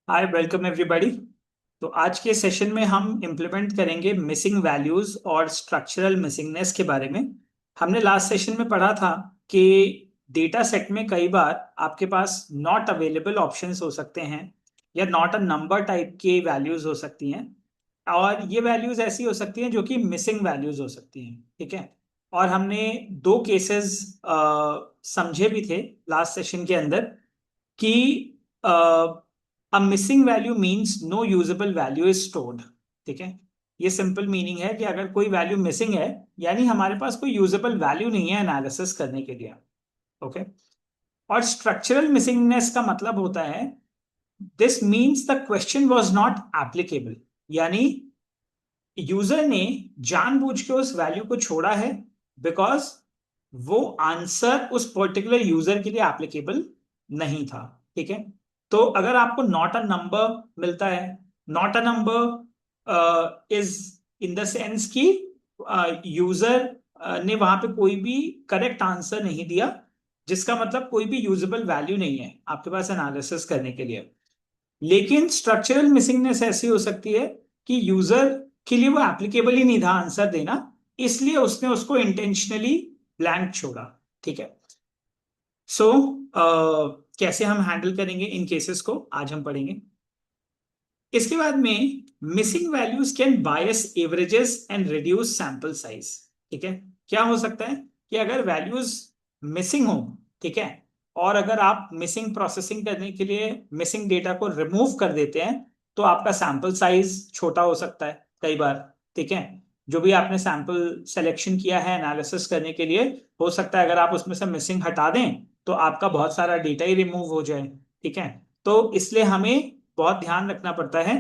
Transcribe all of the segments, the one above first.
Hi welcome everybody. तो आज के सेशन में हम इम्प्लीमेंट करेंगे मिसिंग वैल्यूज और स्ट्रक्चरल मिसिंगनेस के बारे में। हमने लास्ट सेशन में पढ़ा था कि डेटा सेट में कई बार आपके पास नॉट अवेलेबल ऑप्शंस हो सकते हैं या नॉट अ नंबर टाइप के वैल्यूज हो सकती हैं। और ये वैल्यूज ऐसी हो सकती हैं जो कि मिसिंग वैल्यूज हो सकती हैं, ठीक है। और हमने दो केसेस समझे भी थे लास्ट सेशन के अंदर कि a missing value means no usable value is stored, ठीक है। ये सिंपल मीनिंग है कि अगर कोई वैल्यू मिसिंग है यानी हमारे पास कोई यूजेबल वैल्यू नहीं है एनालिसिस करने के लिए। ओके। और स्ट्रक्चरल मिसिंगनेस का मतलब होता है this means the question was not applicable, यानी यूजर ने जानबूझ के उस वैल्यू को छोड़ा है बिकॉज वो आंसर उस पर्टिकुलर यूजर के लिए एप्लीकेबल नहीं था, ठीक है। तो अगर आपको नॉट अ नंबर मिलता है, not a number is in the sense कि यूजर ने वहां पे कोई भी करेक्ट आंसर नहीं दिया, जिसका मतलब कोई भी यूजेबल वैल्यू नहीं है आपके पास एनालिसिस करने के लिए। लेकिन स्ट्रक्चरल मिसिंगनेस ऐसी हो सकती है कि यूजर के लिए वो एप्लीकेबल ही नहीं था आंसर देना, इसलिए उसने उसको इंटेंशनली ब्लैंक छोड़ा, ठीक है। सो कैसे हम हैंडल करेंगे इन केसेस को आज हम पढ़ेंगे। इसके बाद में missing values can bias averages and reduce sample size, ठीक है। क्या हो सकता है कि अगर वैल्यूज मिसिंग हो, ठीक है, और अगर आप मिसिंग प्रोसेसिंग करने के लिए मिसिंग डेटा को रिमूव कर देते हैं तो आपका सैंपल साइज छोटा हो सकता है कई बार, ठीक है। जो भी आपने सैंपल सिलेक्शन किया है एनालिसिस करने के लिए, हो सकता है अगर आप उसमें से मिसिंग हटा दें तो आपका बहुत सारा डेटा ही रिमूव हो जाए, ठीक है। तो इसलिए हमें बहुत ध्यान रखना पड़ता है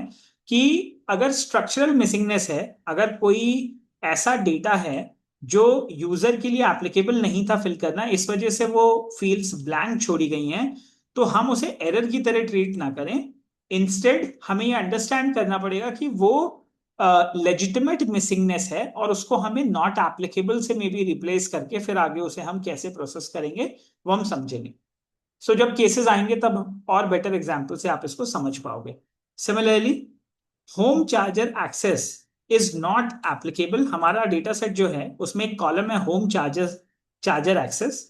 कि अगर स्ट्रक्चरल मिसिंगनेस है, अगर कोई ऐसा डेटा है जो यूजर के लिए एप्लीकेबल नहीं था फिल करना, इस वजह से वो फील्ड्स ब्लैंक छोड़ी गई हैं, तो हम उसे एरर की तरह ट्रीट ना करें। इंस्टेड हमें ये अंडरस्टैंड करना पड़ेगा कि वो लेजिटिमेट मिसिंगनेस है और उसको हमें नॉट एप्लीकेबल से मे बी रिप्लेस करके फिर आगे उसे हम कैसे प्रोसेस करेंगे वो हम समझेंगे। सो जब केसेस आएंगे तब और बेटर एग्जाम्पल से आप इसको समझ पाओगे। Similarly home charger access is not applicable. हमारा डेटा सेट जो है उसमें एक कॉलम है होम चार्जर चार्जर एक्सेस।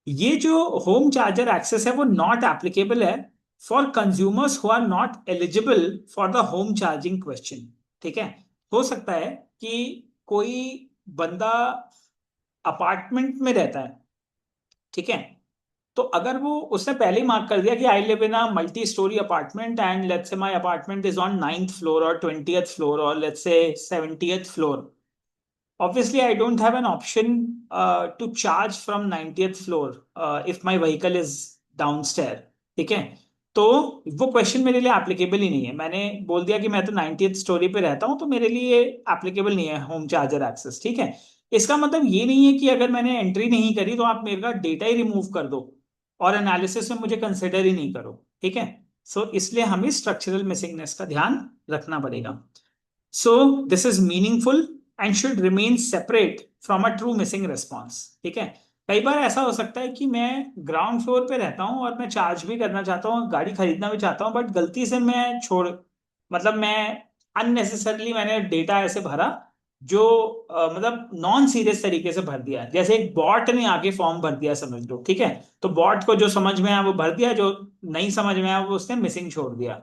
ये जो होम चार्जर एक्सेस है वो नॉट एप्लीकेबल है for consumers who are not eligible for the home charging question, ठीक है। हो सकता है कि कोई बंदा अपार्टमेंट में रहता है, ठीक है। तो अगर वो उसने पहले ही मार्क कर दिया कि I live in a multi storey apartment and let's से my apartment is on 9th floor और 20th फ्लोर और let's say 70th floor, obviously I don't have an option to charge from 90th floor if my vehicle is downstairs, ठीक है। तो वो question मेरे लिए applicable ही नहीं है। मैंने बोल दिया कि मैं तो 90th स्टोरी पे रहता हूं तो मेरे लिए एप्लीकेबल नहीं है होम चार्जर एक्सेस, ठीक है। इसका मतलब ये नहीं है कि अगर मैंने एंट्री नहीं करी तो आप मेरा डेटा ही रिमूव कर दो और एनालिसिस में मुझे कंसिडर ही नहीं करो, ठीक है। सो इसलिए हमें स्ट्रक्चरल मिसिंगनेस का ध्यान रखना पड़ेगा। सो this is meaningful and should remain separate from a true missing response, ठीक है। कई बार ऐसा हो सकता है कि मैं ग्राउंड फ्लोर पे रहता हूँ और मैं चार्ज भी करना चाहता हूँ, गाड़ी खरीदना भी चाहता हूँ, बट गलती से मैं छोड़ मतलब मैं अननेसेसरली मैंने डेटा ऐसे भरा जो मतलब नॉन सीरियस तरीके से भर दिया, जैसे एक बॉट ने आके फॉर्म भर दिया समझ लो, ठीक है। तो बॉट को जो समझ में आया वो भर दिया, जो नहीं समझ में आया वो उसने मिसिंग छोड़ दिया।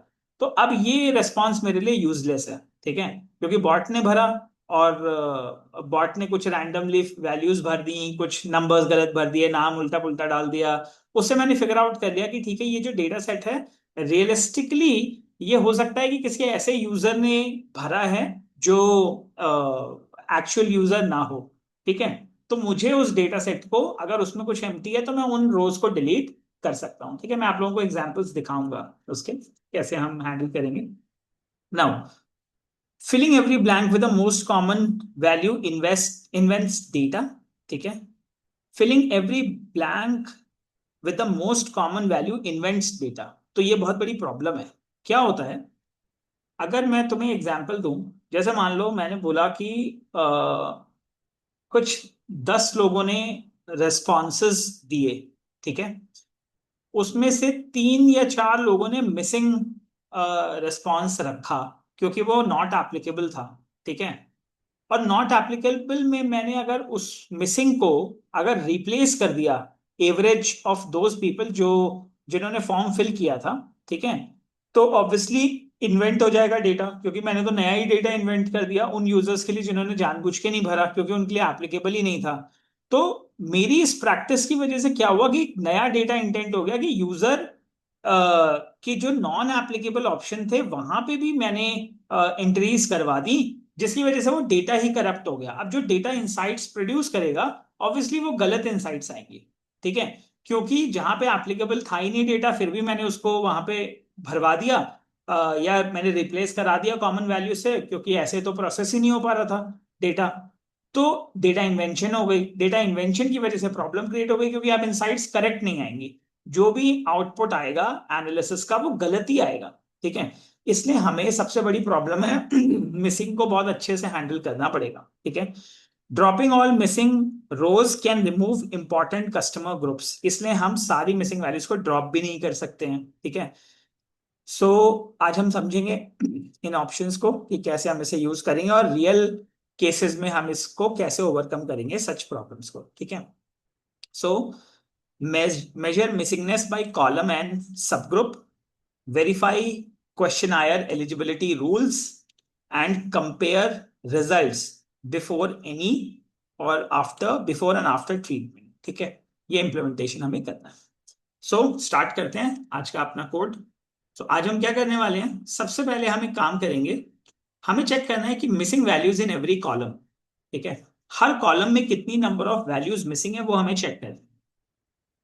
तो अब ये रेस्पॉन्स मेरे लिए यूजलेस है, ठीक है, क्योंकि बॉट ने भरा और बॉट ने कुछ रैंडमली वैल्यूज भर दी, कुछ नंबर्स गलत भर दिए, नाम उल्टा पुल्टा डाल दिया। उससे मैंने फिगर आउट कर लिया कि ठीक है ये जो डेटा सेट है रियलिस्टिकली ये हो सकता है कि किसी ऐसे यूजर ने भरा है जो एक्चुअल यूजर ना हो, ठीक है। तो मुझे उस डेटा सेट को अगर उसमें कुछ एम्प्टी है तो मैं उन रोज को डिलीट कर सकता हूँ, ठीक है। मैं आप लोगों को एग्जांपल्स दिखाऊंगा उसके कैसे हम हैंडल करेंगे। Now filling every blank with the most common value in events data, ठीक है। Filling every blank with the most common value in events data. तो ये बहुत बड़ी प्रॉब्लम है। क्या होता है अगर मैं तुम्हें एग्जांपल दूं, जैसे मान लो मैंने बोला कि कुछ 10 लोगों ने रेस्पॉन्सेस दिए, ठीक है। उसमें से 3 या 4 लोगों ने मिसिंग रिस्पॉन्स रखा क्योंकि वो नॉट एप्लीकेबल था, ठीक है। और नॉट एप्लीकेबल में मैंने अगर उस मिसिंग को अगर रिप्लेस कर दिया एवरेज ऑफ दोज पीपल जो जिन्होंने फॉर्म फिल किया था, ठीक है, तो ऑब्वियसली इन्वेंट हो जाएगा डेटा, क्योंकि मैंने तो नया ही डेटा इन्वेंट कर दिया उन यूजर्स के लिए जिन्होंने जानबूझ के नहीं भरा, क्योंकि उनके लिए एप्लीकेबल ही नहीं था। तो मेरी इस प्रैक्टिस की वजह से क्या हुआ कि नया डेटा इंटेंट हो गया कि यूजर कि जो नॉन एप्लीकेबल ऑप्शन थे वहां पे भी मैंने एंट्रीज करवा दी, जिसकी वजह से वो डेटा ही करप्ट हो गया। अब जो डेटा इंसाइट्स प्रोड्यूस करेगा ऑब्वियसली वो गलत इंसाइट्स आएंगी, ठीक है, क्योंकि जहां पे एप्लीकेबल था ही नहीं डेटा फिर भी मैंने उसको वहां पे भरवा दिया, या मैंने रिप्लेस करा दिया कॉमन वैल्यू से, क्योंकि ऐसे तो प्रोसेस ही नहीं हो पा रहा था डेटा। तो डेटा इन्वेंशन हो गई, डेटा इन्वेंशन की वजह से प्रॉब्लम क्रिएट हो गई, क्योंकि अब इनसाइट्स करेक्ट नहीं आएंगी, जो भी आउटपुट आएगा एनालिसिस का वो गलत ही आएगा, ठीक है। इसलिए हमें सबसे बड़ी प्रॉब्लम है मिसिंग को बहुत अच्छे से हैंडल करना पड़ेगा, ठीक है। Dropping all missing rows can remove important customer groups, इसलिए हम सारी मिसिंग वैल्यूज को ड्रॉप भी नहीं कर सकते हैं, ठीक है। सो आज हम समझेंगे इन ऑप्शंस को कि कैसे हम इसे यूज करेंगे और रियल केसेस में हम इसको कैसे ओवरकम करेंगे सच प्रॉब्लम्स को, ठीक है। सो measure missingness by column and subgroup, verify questionnaire eligibility rules, and compare results before any और after before and after treatment, ठीक है। ये इंप्लीमेंटेशन हमें करना है। सो स्टार्ट करते हैं आज का अपना कोड। तो आज हम क्या करने वाले हैं, सबसे पहले हम एक काम करेंगे, हमें चेक करना है कि missing values in every column, ठीक है, हर कॉलम में कितनी नंबर ऑफ वैल्यूज मिसिंग है वो हमें चेक करना है।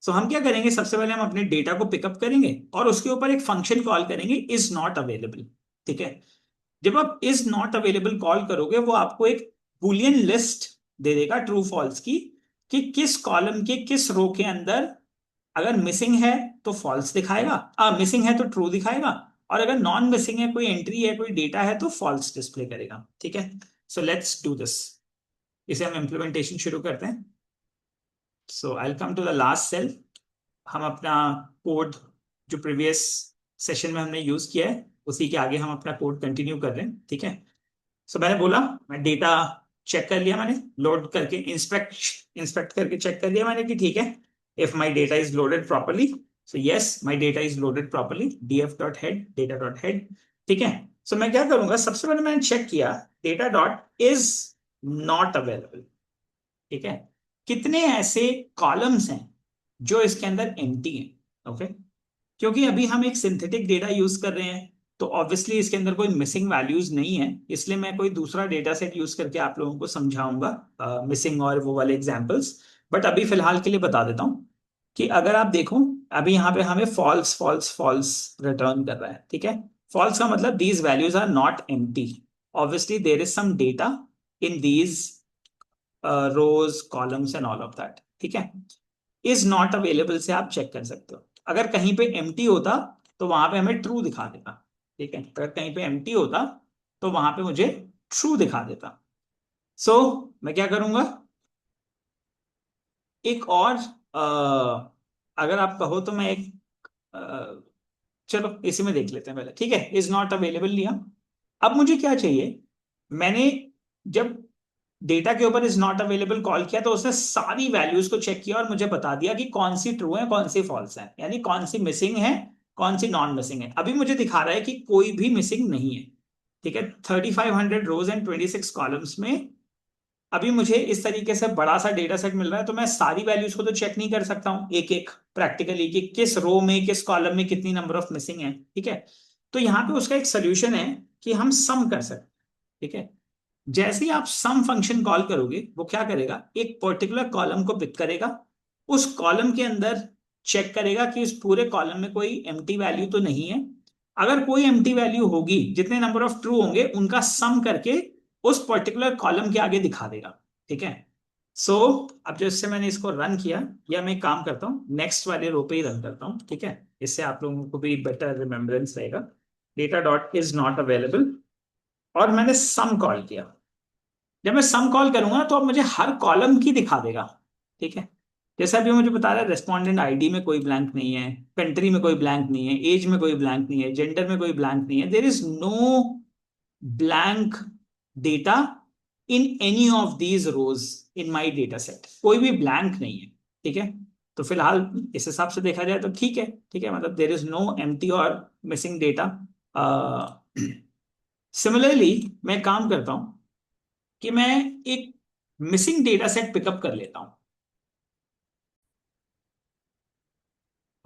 सो हम क्या करेंगे, सबसे पहले हम अपने डेटा को पिकअप करेंगे और उसके ऊपर एक फंक्शन कॉल करेंगे इज नॉट अवेलेबल, ठीक है। जब आप इज नॉट अवेलेबल कॉल करोगे वो आपको एक बुलियन लिस्ट दे देगा ट्रू फॉल्स की, कि किस कॉलम के किस रो के अंदर अगर मिसिंग है तो फॉल्स दिखाएगा, मिसिंग है तो ट्रू दिखाएगा, और अगर नॉन मिसिंग है, कोई एंट्री है, कोई डेटा है, तो फॉल्स डिस्प्ले करेगा, ठीक है। सो लेट्स डू दिस, इसे हम इम्प्लीमेंटेशन शुरू करते हैं। So I come to the last cell, हम अपना कोड जो प्रीवियस सेशन में हमने यूज किया है उसी के आगे हम अपना कोड कंटिन्यू कर रहे हैं, ठीक है। सो मैंने बोला मैं डेटा चेक कर लिया, मैंने लोड करके इंस्पेक्ट इंस्पेक्ट करके चेक कर लिया मैंने कि ठीक है, if my data is loaded properly, so yes my data is loaded properly, df dot head data dot head, ठीक है। सो मैं क्या करूंगा, सबसे पहले मैंने चेक किया data dot is not available, ठीक है, कितने ऐसे कॉलम्स हैं जो इसके अंदर एम्प्टी हैं, ओके। क्योंकि अभी हम एक सिंथेटिक डेटा यूज कर रहे हैं तो ऑब्वियसली इसके अंदर कोई मिसिंग वैल्यूज नहीं है, इसलिए मैं कोई दूसरा डेटा सेट यूज करके आप लोगों को समझाऊंगा मिसिंग और वो वाले एग्जांपल्स। बट अभी फिलहाल के लिए बता देता हूं कि अगर आप देखो अभी यहाँ पे हमें फॉल्स फॉल्स फॉल्स रिटर्न कर रहा है, ठीक है। फॉल्स का मतलब these values are not empty, obviously there is some data in these rows columns and all of that, ठीक है। इज नॉट अवेलेबल से आप चेक कर सकते हो, अगर कहीं पे एम्प्टी होता तो वहां पे हमें ट्रू दिखा देता, ठीक है, अगर कहीं पे एम्प्टी होता तो वहां पे मुझे ट्रू दिखा देता। सो मैं क्या करूंगा, एक और अगर आप कहो तो मैं एक चलो इसी में देख लेते हैं पहले, ठीक है। इज नॉट अवेलेबल लिया, अब मुझे क्या चाहिए, मैंने जब डेटा के ऊपर इज नॉट अवेलेबल कॉल किया तो उसने सारी वैल्यूज को चेक किया और मुझे बता दिया कि कौन सी ट्रू है कौन सी फॉल्स है, यानी कौन सी मिसिंग है कौन सी नॉन मिसिंग है। अभी मुझे दिखा रहा है कि कोई भी मिसिंग नहीं है, ठीक है। 3500 रोज एंड 26 कॉलम्स में अभी मुझे इस तरीके से बड़ा सा डेटा सेट मिल रहा है, तो मैं सारी वैल्यूज को तो चेक नहीं कर सकता हूँ एक एक प्रैक्टिकली कि किस रो में किस कॉलम में कितनी नंबर ऑफ मिसिंग है, ठीक है। तो यहाँ पे उसका एक सोल्यूशन है कि हम सम कर सकते हैं, ठीक है। जैसे ही आप सम फंक्शन कॉल करोगे वो क्या करेगा, एक पर्टिकुलर कॉलम को पिक करेगा, उस कॉलम के अंदर चेक करेगा कि उस पूरे कॉलम में कोई एम्प्टी वैल्यू तो नहीं है, अगर कोई एम्प्टी वैल्यू होगी जितने नंबर ऑफ ट्रू होंगे उनका सम करके उस पर्टिकुलर कॉलम के आगे दिखा देगा, ठीक है। सो अब जैसे मैंने इसको रन किया, या मैं एक काम करता हूँ नेक्स्ट वाले रो पे ही रन करता हूँ, ठीक है, इससे आप लोगों को भी बेटर रिमेम्बरेंस रहेगा। Data dot is not available और मैंने सम कॉल किया, जब मैं सम कॉल करूंगा तो अब मुझे हर कॉलम की दिखा देगा, ठीक है। जैसा अभी मुझे बता रहा है, रेस्पोंडेंट आईडी में कोई ब्लैंक नहीं है, कंट्री में कोई ब्लैंक नहीं है, एज में कोई ब्लैंक नहीं है, जेंडर में कोई ब्लैंक नहीं है, there is no blank data in any of these rows in my data set, कोई भी ब्लैंक नहीं है। ठीक है, तो फिलहाल इस हिसाब से देखा जाए तो ठीक है। ठीक है, मतलब देर इज नो एम्प्टी और मिसिंग डेटा। सिमिलरली मैं काम करता हूं कि मैं एक मिसिंग डेटा सेट पिकअप कर लेता हूं।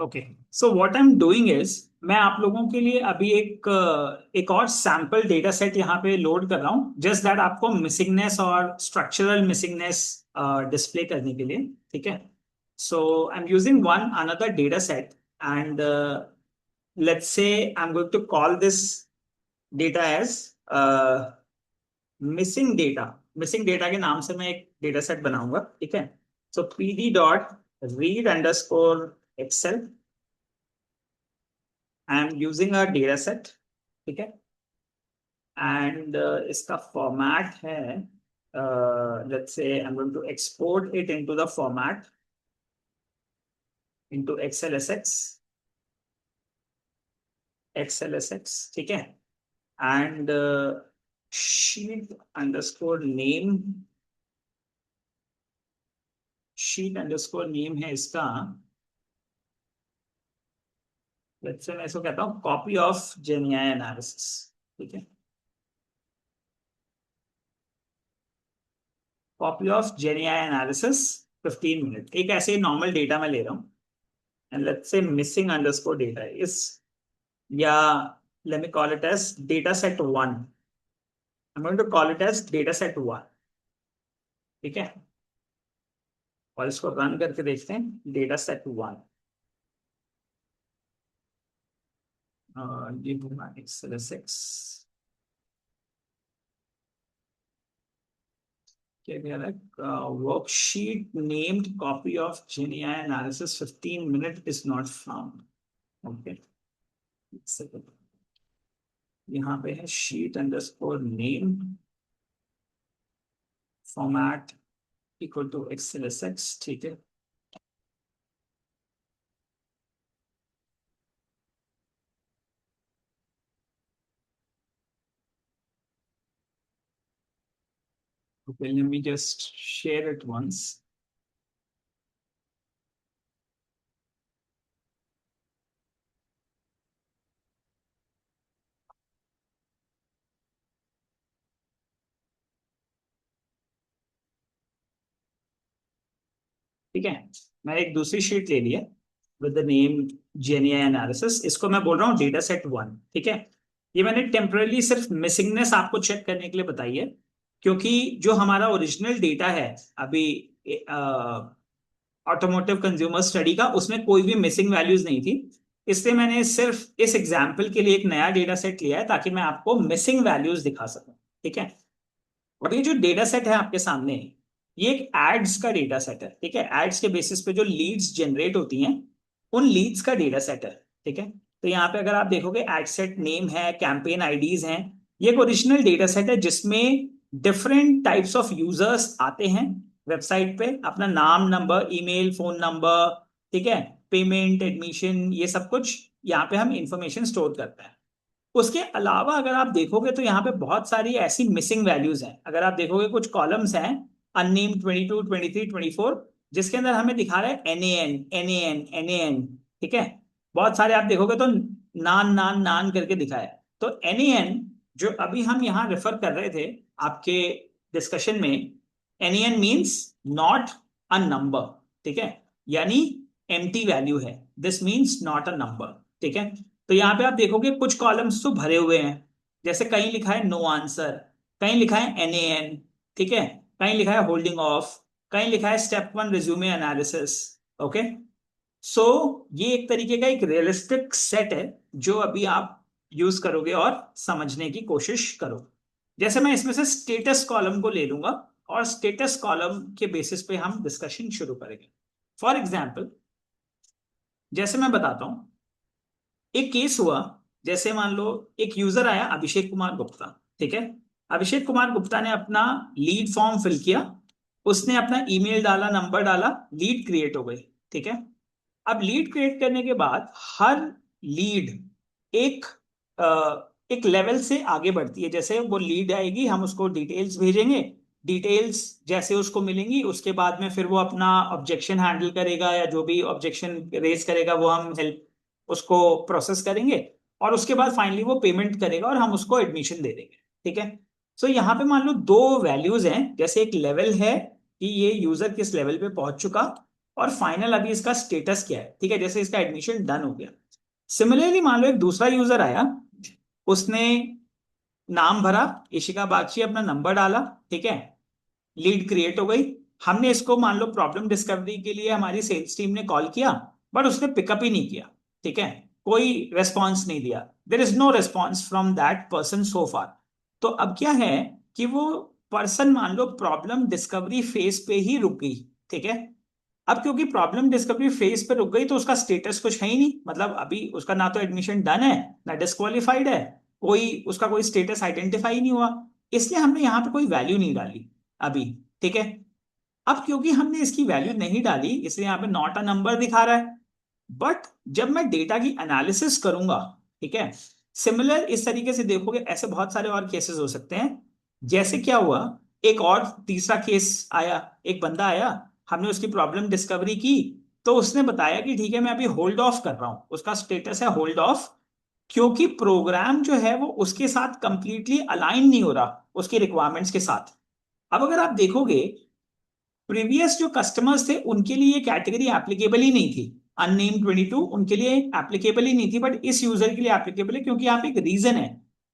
Okay, so what I am doing is, मैं आप लोगों के लिए अभी एक और सैंपल डेटा सेट यहाँ पे लोड कर रहा हूँ, जस्ट दैट आपको मिसिंगनेस और स्ट्रक्चरल मिसिंगनेस डिस्प्ले करने के लिए। ठीक है, so I am using one another data set and let's say I am going to call this data as missing data. Missing data के नाम से मैं एक डेटा सेट बनाऊंगा। ठीक है, so pd dot read underscore excel, I am using a data set. ठीक है, एंड इसका फॉर्मेट है, let's say I am going to export it into the format into XLSX, XLSX। ठीक है, and sheet underscore name, sheet underscore name है इसका, let's say मैं इसको कहता हूँ कॉपी ऑफ जेनीआई एनालिसिस। ठीक है, copy of GenAI analysis 15 minute, एक ऐसे नॉर्मल डेटा मैं ले रहा हूँ, एंड लेट्स से मिसिंग अंडरस्कोर डेटा इस, या let me call it as data set 1, I'm going to call it as data set 1। ठीक है, और इसको रन करके देखते हैं, डेटा सेट 1, ये XLSX क्या कह रहा है, worksheet named copy of GenAI analysis 15 minute is not found. Okay, यहाँ पे है sheet underscore name format equal to XLSX। ठीक है, okay, let me just share it once। ठीक है, मैं एक दूसरी शीट ले लिया विद द नेम जेनीआई एनालिसिस, इसको मैं बोल रहा हूँ डेटा सेट 1। ठीक है, ये मैंने टेम्पररी सिर्फ मिसिंगनेस आपको चेक करने के लिए बताई है, क्योंकि जो हमारा ओरिजिनल डेटा है अभी ऑटोमोटिव कंज्यूमर स्टडी का, उसमें कोई भी मिसिंग वैल्यूज नहीं थी, इसलिए मैंने सिर्फ इस एग्जाम्पल के लिए एक नया डेटा सेट लिया है ताकि मैं आपको मिसिंग वैल्यूज दिखा सकूं। ठीक है, और ये जो डेटा सेट है आपके सामने, ये एक एड्स का डेटा सेट है। ठीक है, एड्स के बेसिस पे जो लीड्स जनरेट होती हैं, उन लीड्स का डेटा सेट है। ठीक है, तो यहाँ पे अगर आप देखोगे एड सेट नेम है, कैंपेन आईडीज हैं, ये एक ओरिजिनल डेटा सेट है जिसमें डिफरेंट टाइप्स ऑफ यूजर्स आते हैं वेबसाइट पे, अपना नाम, नंबर, ईमेल, फोन नंबर, ठीक है, पेमेंट, एडमिशन, ये सब कुछ यहाँ पे हम इंफॉर्मेशन स्टोर करते हैं। उसके अलावा अगर आप देखोगे तो यहाँ पे बहुत सारी ऐसी मिसिंग वैल्यूज हैं। अगर आप देखोगे कुछ कॉलम्स हैं, अननेम्ड 22, 23, 24, जिसके अंदर हमें दिखा रहा है NaN, NaN, NaN। ठीक है, बहुत सारे आप देखोगे तो नान नान नान करके दिखा है। तो NaN जो अभी हम यहाँ रेफर कर रहे थे आपके डिस्कशन में, NaN means not a number. ठीक है, यानी एम्प्टी वैल्यू है, this means not a number. ठीक है, तो यहाँ पे आप देखोगे कुछ कॉलम्स तो भरे हुए हैं, जैसे कहीं लिखा है नो आंसर, कहीं लिखा है NaN। ठीक है, कहीं लिखा है होल्डिंग ऑफ, कहीं लिखा है स्टेप 1 रिज्यूमे एनालिसिस। ओके, सो ये एक तरीके का एक रियलिस्टिक सेट है जो अभी आप यूज करोगे और समझने की कोशिश करो। जैसे मैं इसमें से स्टेटस कॉलम को ले लूंगा और स्टेटस कॉलम के बेसिस पे हम डिस्कशन शुरू करेंगे। फॉर एग्जाम्पल, जैसे मैं बताता हूं, एक केस हुआ, जैसे मान लो एक यूजर आया अभिषेक कुमार गुप्ता। ठीक है, अभिषेक कुमार गुप्ता ने अपना लीड फॉर्म फिल किया उसने अपना ईमेल डाला, नंबर डाला, लीड क्रिएट हो गई। ठीक है। अब लीड क्रिएट करने के बाद हर लीड एक एक लेवल से आगे बढ़ती है। जैसे वो लीड आएगी, हम उसको डिटेल्स भेजेंगे, डिटेल्स जैसे उसको मिलेंगी उसके बाद में फिर वो अपना ऑब्जेक्शन हैंडल करेगा, या जो भी ऑब्जेक्शन रेज करेगा वो हम हेल्प उसको प्रोसेस करेंगे, और उसके बाद फाइनली वो पेमेंट करेगा और हम उसको एडमिशन दे देंगे। ठीक है। सो यहाँ पे मान लो दो वैल्यूज हैं, जैसे एक लेवल है कि ये यूजर किस लेवल पे पहुंच चुका, और फाइनल अभी इसका स्टेटस क्या है। ठीक है, जैसे इसका एडमिशन डन हो गया। सिमिलरली मान लो एक दूसरा यूजर आया, उसने नाम भरा इशिका बागची, अपना नंबर डाला। ठीक है, लीड क्रिएट हो गई। हमने इसको मान लो प्रॉब्लम डिस्कवरी के लिए हमारी सेल्स टीम ने कॉल किया, बट उसने पिकअप ही नहीं किया। ठीक है, कोई रेस्पॉन्स नहीं दिया, there is no response from that person so far. तो अब क्या है कि वो पर्सन मान लो प्रॉब्लम डिस्कवरी फेज पे ही रुक गई। ठीक है। अब क्योंकि प्रॉब्लम डिस्कवरी फेज पे रुक गई तो उसका स्टेटस कुछ है ही नहीं, मतलब अभी उसका ना तो एडमिशन डन है ना डिस्क्वालिफाइड है, कोई उसका कोई स्टेटस आइडेंटिफाई नहीं हुआ। इसलिए हमने यहाँ पे कोई वैल्यू नहीं डाली अभी। ठीक है। अब क्योंकि हमने इसकी वैल्यू नहीं डाली इसलिए यहाँ पे नॉट अ नंबर दिखा रहा है। बट जब मैं डेटा की एनालिसिस करूंगा, ठीक है, सिमिलर इस तरीके से देखोगे, ऐसे बहुत सारे और केसेस हो सकते हैं। जैसे क्या हुआ, एक और तीसरा केस आया, एक बंदा आया, हमने उसकी प्रॉब्लम डिस्कवरी की, तो उसने बताया कि ठीक है मैं अभी होल्ड ऑफ कर रहा हूं, उसका स्टेटस है होल्ड ऑफ, क्योंकि प्रोग्राम जो है वो उसके साथ कंप्लीटली अलाइन नहीं हो रहा उसकी रिक्वायरमेंट्स के साथ। अब अगर आप देखोगे, प्रीवियस जो कस्टमर्स थे उनके लिए ये कैटेगरी एप्लीकेबल ही नहीं थी, अननेम 22 उनके लिए एप्लीकेबल ही नहीं थी, बट इस यूजर के लिए एप्लीकेबल है, क्योंकि यहाँ पे एक रीजन है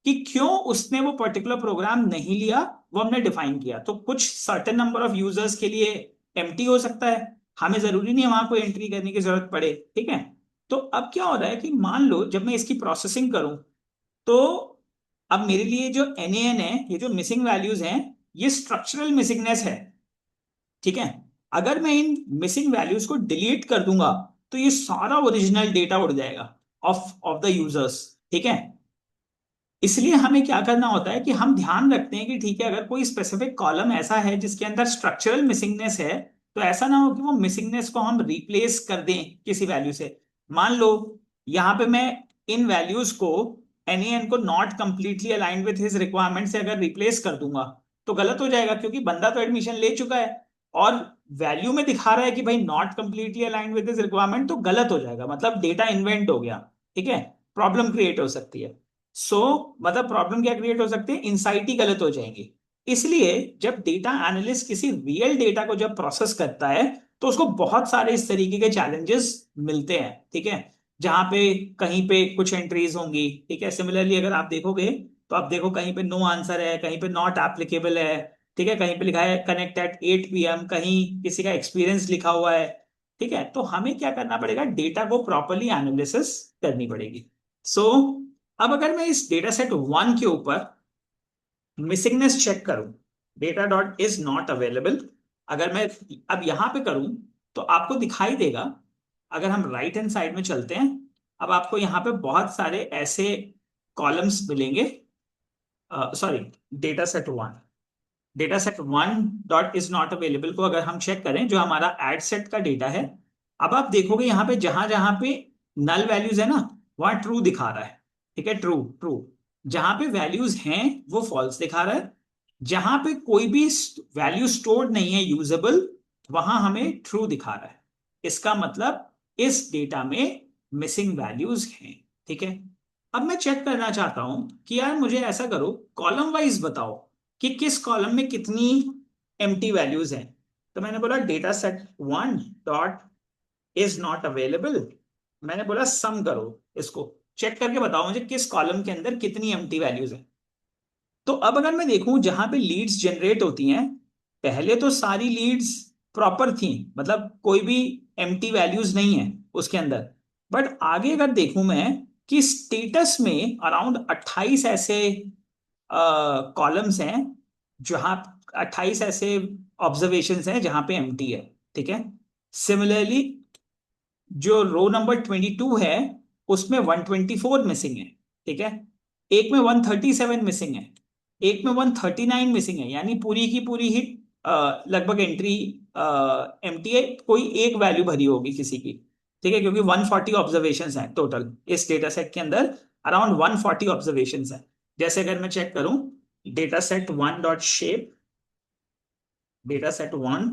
कि क्यों उसने वो पर्टिकुलर प्रोग्राम नहीं लिया, वो हमने डिफाइन किया। तो कुछ सर्टेन नंबर ऑफ यूजर्स के लिए एम्प्टी हो सकता है, हमें जरूरी नहीं है वहां कोई एंट्री करने की जरूरत पड़े। ठीक है। तो अब क्या हो रहा है कि मान लो जब मैं इसकी प्रोसेसिंग करूं, तो अब मेरे लिए जो NaN है, ये जो मिसिंग वैल्यूज हैं, ये स्ट्रक्चरल मिसिंगनेस है। ठीक है। अगर मैं इन मिसिंग वैल्यूज को डिलीट कर दूंगा तो ये सारा ओरिजिनल डेटा उड़ जाएगा ऑफ ऑफ द यूजर्स। ठीक है। इसलिए हमें क्या करना होता है कि हम ध्यान रखते हैं कि ठीक है, अगर कोई स्पेसिफिक कॉलम ऐसा है जिसके अंदर स्ट्रक्चरल मिसिंगनेस है, तो ऐसा ना हो कि वो मिसिंगनेस को हम रिप्लेस कर दें किसी वैल्यू से। मान लो यहाँ पे मैं इन वैल्यूज को, NaN को not completely aligned with his requirement से अगर रिप्लेस कर दूंगा तो गलत हो जाएगा, क्योंकि बंदा तो एडमिशन ले चुका है और वैल्यू में दिखा रहा है कि भाई not completely aligned with his requirement, तो गलत हो जाएगा, मतलब डेटा इन्वेंट हो गया। ठीक है, प्रॉब्लम क्रिएट हो सकती है। मतलब प्रॉब्लम क्या क्रिएट हो सकती है, इनसाइट ही गलत हो जाएंगी। इसलिए जब डेटा एनालिस्ट किसी रियल डेटा को जब प्रोसेस करता है तो उसको बहुत सारे इस तरीके के चैलेंजेस मिलते हैं। ठीक है, जहां पे कहीं पे कुछ एंट्रीज होंगी। ठीक है, सिमिलरली अगर आप देखोगे तो आप देखो कहीं पे नो आंसर है, कहीं पे नॉट एप्लीकेबल है। ठीक है, कहीं पे लिखा है कनेक्ट एट 8 PM, कहीं किसी का एक्सपीरियंस लिखा हुआ है। ठीक है, तो हमें क्या करना पड़ेगा, डेटा को प्रॉपरली एनालिसिस करनी पड़ेगी। सो अब अगर मैं इस डेटा सेट 1 के ऊपर मिसिंगनेस चेक करूं, data dot is not available, अगर मैं अब यहां पे करूं तो आपको दिखाई देगा। अगर हम राइट हैंड साइड में चलते हैं, अब आपको यहां पे बहुत सारे ऐसे कॉलम्स मिलेंगे। Sorry, data set 1 dot is not available को अगर हम चेक करें, जो हमारा एड सेट का डेटा है, अब आप देखोगे यहाँ पे जहां जहां पे नल वैल्यूज है ना, वहां ट्रू दिखा रहा है। ठीक है, ट्रू ट्रू। जहां पे वैल्यूज हैं वो फॉल्स दिखा रहा है। जहां पे कोई भी वैल्यू स्टोर्ड नहीं है यूजेबल, वहां हमें ट्रू दिखा रहा है। इसका मतलब इस डेटा में मिसिंग वैल्यूज हैं। ठीक है। अब मैं चेक करना चाहता हूं कि यार मुझे ऐसा करो, कॉलम वाइज बताओ कि किस कॉलम में कितनी एम्प्टी वैल्यूज हैं। तो मैंने बोला data set 1 dot is not available, मैंने बोला सम करो, इसको चेक करके बताओ मुझे किस कॉलम के अंदर कितनी एम्प्टी वैल्यूज हैं। तो अब अगर मैं देखूं जहां पे लीड्स जनरेट होती हैं, पहले तो सारी लीड्स प्रॉपर थी, मतलब कोई भी एम्प्टी वैल्यूज नहीं है उसके अंदर। बट आगे अगर देखूं मैं कि स्टेटस में अराउंड 28 ऐसे कॉलम्स हैं जहां 28 ऐसे ऑब्जर्वेशंस हैं जहां पे एम्प्टी है। ठीक है। सिमिलरली जो रो नंबर 22 है उसमें 124 मिसिंग है। ठीक है, एक में 137 मिसिंग है, एक में 139 मिसिंग है, यानी पूरी की पूरी ही लगभग एंट्री एम्प्टी है, कोई एक वैल्यू भरी होगी किसी की, ठीक है, क्योंकि 140 ऑब्जर्वेशंस हैं टोटल इस डेटा सेट के अंदर, अराउंड 140 ऑब्जर्वेशंस हैं। जैसे अगर मैं चेक करूं, data set one dot shape, data set one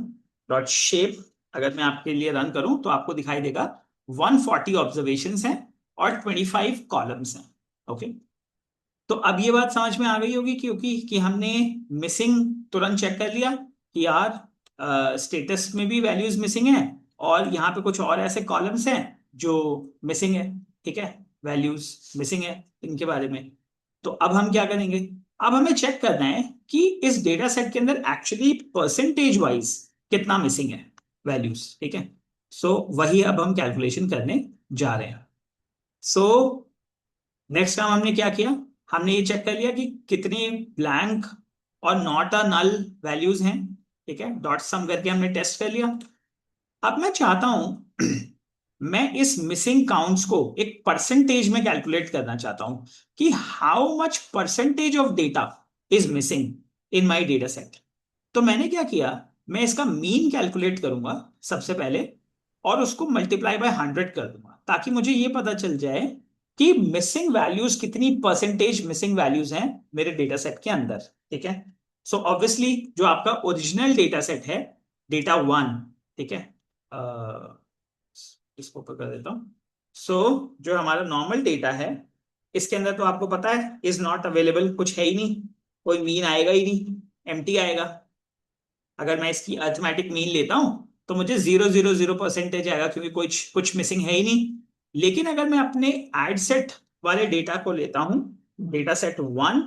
dot shape अगर मैं आपके लिए रन करूं तो आपको दिखाई देगा 140 ऑब्जर्वेशंस हैं और 25 कॉलम्स हैं। ओके, तो अब ये बात समझ में आ गई होगी, क्योंकि कि हमने मिसिंग तुरंत चेक कर लिया कि यार स्टेटस में भी वैल्यूज मिसिंग है, और यहाँ पे कुछ और ऐसे कॉलम्स हैं जो मिसिंग है, ठीक है, वैल्यूज मिसिंग है इनके बारे में। तो अब हम क्या करेंगे, अब हमें चेक करना है कि इस डेटा सेट के अंदर एक्चुअली परसेंटेज वाइज कितना मिसिंग है वैल्यूज, ठीक है। सो वही अब हम कैलकुलेशन करने जा रहे हैं। सो नेक्स्ट काम हमने क्या किया, हमने ये चेक कर लिया कि कितनी ब्लैंक और नॉट अ नल वैल्यूज हैं, ठीक है, डॉट सम करके हमने टेस्ट कर लिया। अब मैं चाहता हूं मैं इस मिसिंग काउंट्स को एक परसेंटेज में कैलकुलेट करना चाहता हूं कि how much percentage of data is missing in my data set. तो मैंने क्या किया, मैं इसका मीन कैलकुलेट करूंगा सबसे पहले, और उसको मल्टीप्लाई बाय 100 कर दूंगा, ताकि मुझे ये पता चल जाए कि मिसिंग वैल्यूज कितनी परसेंटेज मिसिंग वैल्यूज हैं मेरे डेटा सेट के अंदर, ठीक है। सो ऑब्वियसली जो आपका ओरिजिनल डेटा सेट है, डेटा वन, ठीक है, इसको ऊपर कर देता हूँ। सो जो हमारा नॉर्मल डेटा है, इसके अंदर तो आपको पता है इज नॉट अवेलेबल, कुछ है ही नहीं, कोई मीन आएगा ही नहीं, एम्प्टी आएगा। अगर मैं इसकी अर्थमेटिक मीन लेता हूं तो मुझे 000% आएगा, क्योंकि कुछ कुछ मिसिंग है ही नहीं। लेकिन अगर मैं अपने एड सेट वाले डेटा को लेता हूं, data set one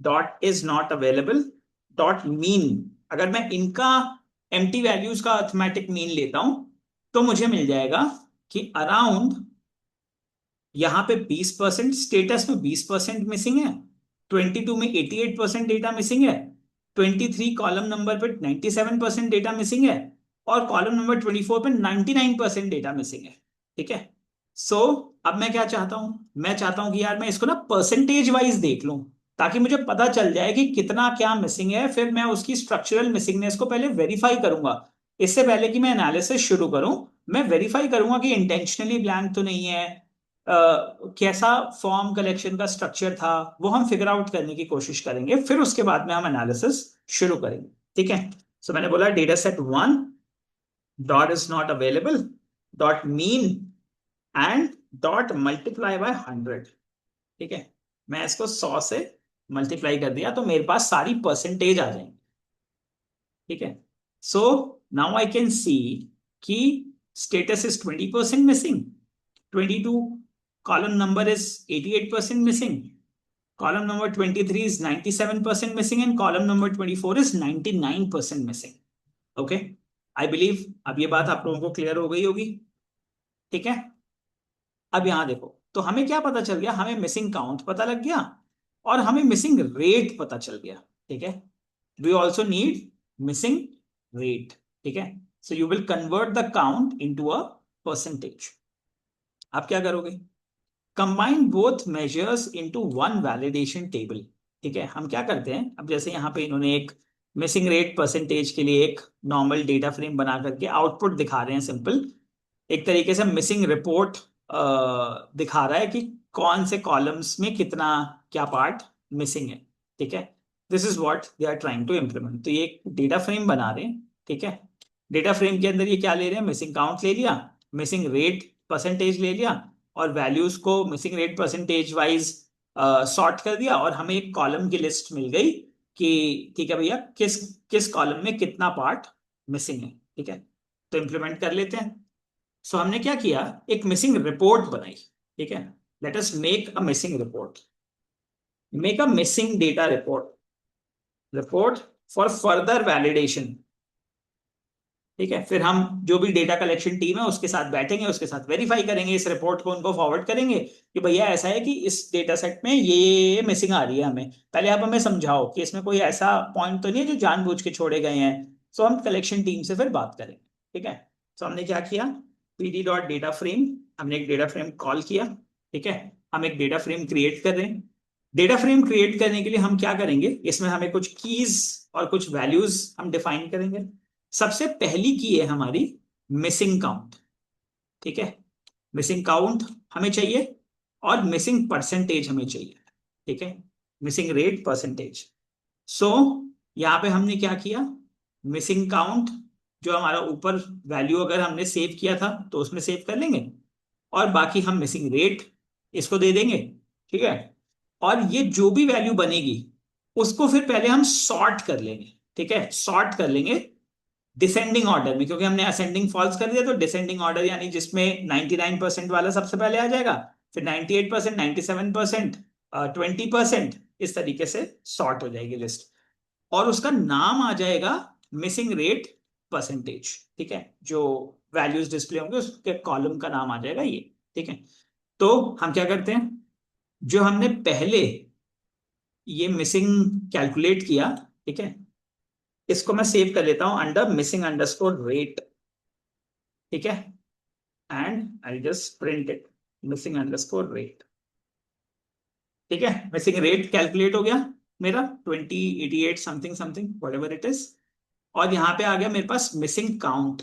dot is not available dot mean, अगर मैं इनका एम्प्टी वैल्यूज का अर्थमेटिक मीन लेता हूं तो मुझे मिल जाएगा कि अराउंड यहाँ पे 20%, स्टेटस में 20% मिसिंग है, 22 में 88% डेटा मिसिंग है, 23 कॉलम नंबर पे 97% डेटा मिसिंग है, और कॉलम नंबर 24 पे 99% डेटा मिसिंग है, ठीक है। सो अब मैं क्या चाहता हूं, मैं चाहता हूं कि यार मैं इसको ना परसेंटेज वाइज देख लूं, ताकि मुझे पता चल जाए कि कितना क्या मिसिंग है, फिर मैं उसकी स्ट्रक्चरल मिसिंगनेस को पहले वेरीफाई करूंगा। इससे पहले कि मैं एनालिसिस शुरू करूं, मैं वेरीफाई करूंगा कि इंटेंशनली ब्लैंक तो नहीं है, कैसा फॉर्म कलेक्शन का स्ट्रक्चर था, वो हम फिगर आउट करने की कोशिश करेंगे, फिर उसके बाद में हम एनालिसिस शुरू करेंगे, ठीक है। सो मैंने बोला data set one dot is not available dot mean and dot multiply by 100, ठीक है। मैं इसको 100 से मल्टीप्लाई कर दिया तो मेरे पास सारी परसेंटेज आ जाएंगी, ठीक है। So now I can see कि status is 20% missing, 22 column number is 88% missing, column number 23 is 97% missing, and column number 24 is 99% missing। okay, I believe अब ये बात आप लोगों को क्लियर हो गई होगी, ठीक है। अब यहां देखो, तो हमें क्या पता चल गया, हमें मिसिंग काउंट पता लग गया और हमें मिसिंग रेट पता चल गया, ठीक है। We also need missing rate, ठीक है। So you will convert the count into a percentage. आप क्या करोगे, combine both measures into one validation table, ठीक है। हम क्या करते हैं, अब जैसे यहाँ पे इन्होंने एक मिसिंग रेट परसेंटेज के लिए एक नॉर्मल डेटा फ्रेम बना करके आउटपुट दिखा रहे हैं, सिंपल एक तरीके से मिसिंग रिपोर्ट दिखा रहा है कि कौन से कॉलम्स में कितना क्या पार्ट मिसिंग है, ठीक है। This is what they are trying to implement. तो ये एक डेटा फ्रेम बना रहे हैं, ठीक है। डेटा फ्रेम के अंदर ये क्या ले रहे हैं, मिसिंग काउंट ले लिया, मिसिंग रेट परसेंटेज ले लिया, और वैल्यूज को missing rate percentage wise sort कर दिया, और हमें एक कॉलम की लिस्ट मिल गई कि ठीक है भैया किस किस कॉलम में कितना पार्ट मिसिंग है, ठीक है। तो इम्प्लीमेंट कर लेते हैं। सो हमने क्या किया, एक मिसिंग रिपोर्ट बनाई, ठीक है। Let us make a missing report, make a missing data report, report for further validation, ठीक है। फिर हम जो भी डेटा कलेक्शन टीम है उसके साथ बैठेंगे, उसके साथ वेरीफाई करेंगे, इस रिपोर्ट को उनको फॉरवर्ड करेंगे कि भैया ऐसा है कि इस डेटा सेट में ये मिसिंग आ रही है, हमें पहले आप हमें समझाओ कि इसमें कोई ऐसा पॉइंट तो नहीं है जो जानबूझ के छोड़े गए हैं। सो हम कलेक्शन टीम से फिर बात करेंगे, ठीक है। सो हमने क्या किया, pd डॉट डेटा फ्रेम, हमने एक डेटा फ्रेम कॉल किया, ठीक है। हम एक डेटा फ्रेम क्रिएट कर रहे हैं, डेटा फ्रेम क्रिएट करने के लिए हम क्या करेंगे, इसमें हमें कुछ कीज और कुछ वैल्यूज हम डिफाइन करेंगे। सबसे पहली की है हमारी मिसिंग काउंट। ठीक है, मिसिंग काउंट हमें चाहिए और मिसिंग परसेंटेज हमें चाहिए। ठीक है, मिसिंग रेट परसेंटेज। सो यहाँ पे हमने क्या किया, मिसिंग काउंट जो हमारा ऊपर वैल्यू अगर हमने सेव किया था तो उसमें सेव कर लेंगे, और बाकी हम मिसिंग रेट इसको दे देंगे। ठीक है, और ये जो भी वैल्यू बनेगी उसको फिर पहले हम सॉर्ट कर लेंगे। ठीक है, सॉर्ट कर लेंगे डिसेंडिंग ऑर्डर में, क्योंकि हमने असेंडिंग फॉल्स कर दिया तो डिसेंडिंग ऑर्डर, यानी जिसमें 99% वाला सबसे पहले आ जाएगा, फिर 98%, 97%, 20%, इस तरीके से सॉर्ट हो जाएगी लिस्ट, और उसका नाम आ जाएगा मिसिंग रेट परसेंटेज। ठीक है, जो वैल्यूज डिस्प्ले होंगे उसके कॉलम का नाम आ जाएगा ये। ठीक है, तो हम क्या करते हैं, जो हमने पहले ये मिसिंग कैलकुलेट किया, ठीक है, इसको मैं सेव कर लेता हूं अंडर मिसिंग अंडरस्कोर रेट। ठीक है, and I just print it, missing underscore rate. ठीक है, मिसिंग रेट कैलकुलेट हो गया मेरा 2088 something something what ever it is, और यहां पे आ गया मेरे पास मिसिंग काउंट।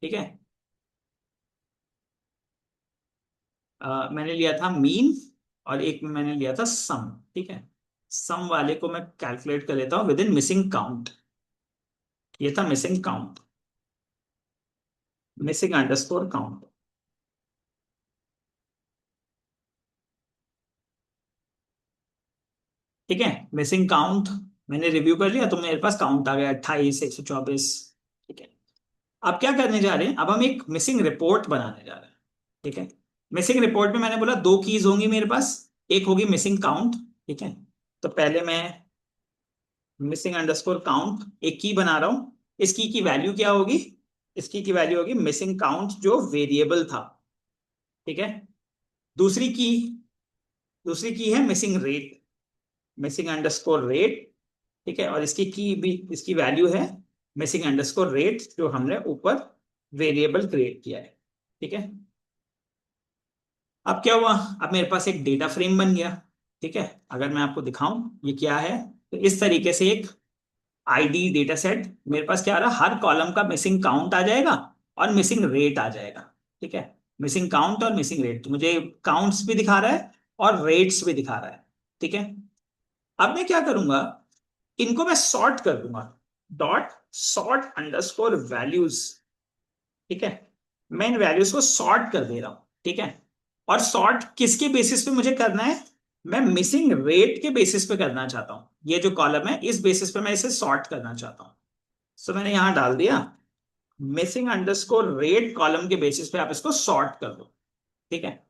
ठीक है, मैंने लिया था मीन और एक में मैंने लिया था सम। ठीक है, सम वाले को मैं कैलकुलेट कर लेता हूं विद इन मिसिंग काउंट। ये था missing count, missing underscore count. ठीक है, मिसिंग काउंट मैंने रिव्यू कर लिया तो मेरे पास काउंट आ गया 28, 124। ठीक है, अब क्या करने जा रहे हैं, अब हम एक मिसिंग रिपोर्ट बनाने जा रहे हैं। ठीक है, मिसिंग रिपोर्ट में मैंने बोला दो कीज होंगी मेरे पास, एक होगी मिसिंग काउंट। ठीक है, तो पहले मैं मिसिंग अंडरस्कोर काउंट एक की बना रहा हूं, इस की वैल्यू क्या होगी, इसकी की वैल्यू होगी मिसिंग काउंट जो वेरिएबल था। ठीक है, दूसरी की दूसरी की है missing rate, missing underscore rate. ठीक है, और इसकी की भी, इसकी वैल्यू है मिसिंग अंडरस्कोर रेट जो हमने ऊपर वेरिएबल क्रिएट किया है। ठीक है, अब क्या हुआ, अब मेरे पास एक डेटा फ्रेम बन गया। ठीक है, अगर मैं आपको दिखाऊं ये क्या है, तो इस तरीके से एक आईडी डेटा सेट मेरे पास क्या आ रहा है, हर कॉलम का मिसिंग काउंट आ जाएगा और मिसिंग रेट आ जाएगा। ठीक है, मिसिंग काउंट और मिसिंग रेट, तो मुझे काउंट्स भी दिखा रहा है और रेट्स भी दिखा रहा है। ठीक है, अब मैं क्या करूंगा, इनको मैं सॉर्ट कर दूंगा, डॉट सॉर्ट अंडरस्कोर वैल्यूज। ठीक है, मैं इन वैल्यूज को सॉर्ट कर दे रहा हूं। ठीक है, और सॉर्ट किसके बेसिस पे मुझे करना है, मैं मिसिंग रेट के बेसिस पे करना चाहता हूं। ये जो कॉलम है इस बेसिस पे मैं इसे सॉर्ट करना चाहता हूं। सो मैंने यहां डाल दिया मिसिंग अंडरस्कोर रेट, कॉलम के बेसिस पे आप इसको सॉर्ट कर दो। ठीक है,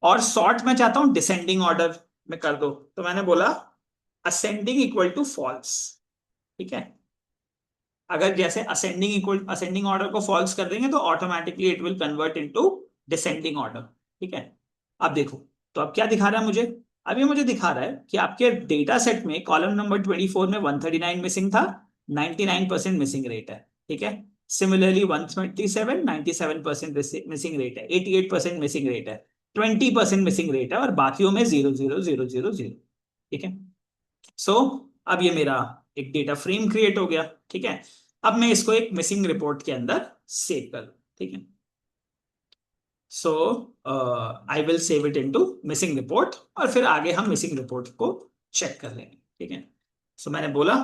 और सॉर्ट मैं चाहता हूं डिसेंडिंग ऑर्डर में कर दो, तो मैंने बोला असेंडिंग इक्वल टू फॉल्स। ठीक है, अगर जैसे असेंडिंग ऑर्डर को फॉल्स कर देंगे तो automatically it will convert into descending order. ठीक है, अब देखो, तो अब क्या दिखा रहा है मुझे, अब ये मुझे दिखा रहा है कि आपके डेटा सेट में कॉलम नंबर 24 में 139 मिसिंग था, 99% मिसिंग रेट है। ठीक है, सिमिलरली 127, 97% मिसिंग रेट है, 88% मिसिंग रेट है, 20% मिसिंग रेट है, और बाकियों में 00000। ठीक है, सो अब ये मेरा एक डेटा फ्रेम क्रिएट हो गया। ठीक है, अब मैं इसको एक मिसिंग रिपोर्ट के अंदर सेव कर लूं। ठीक है, so I will save it into missing report, और फिर आगे हम मिसिंग रिपोर्ट को चेक कर लेंगे। ठीक है, सो मैंने बोला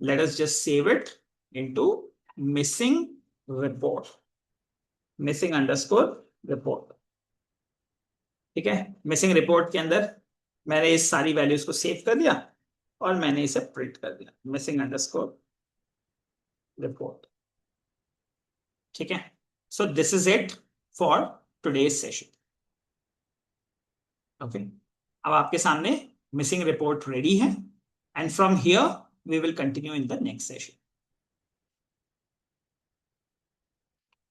let us just save it into missing report, missing underscore report. ठीक है, मिसिंग रिपोर्ट के अंदर मैंने इस सारी वैल्यूज को सेव कर दिया और मैंने इसे प्रिंट कर दिया, मिसिंग अंडरस्कोर रिपोर्ट। ठीक है, so this is it for today's session. Okay, अब आपके सामने मिसिंग रिपोर्ट रेडी है, and from here we will continue in the next session.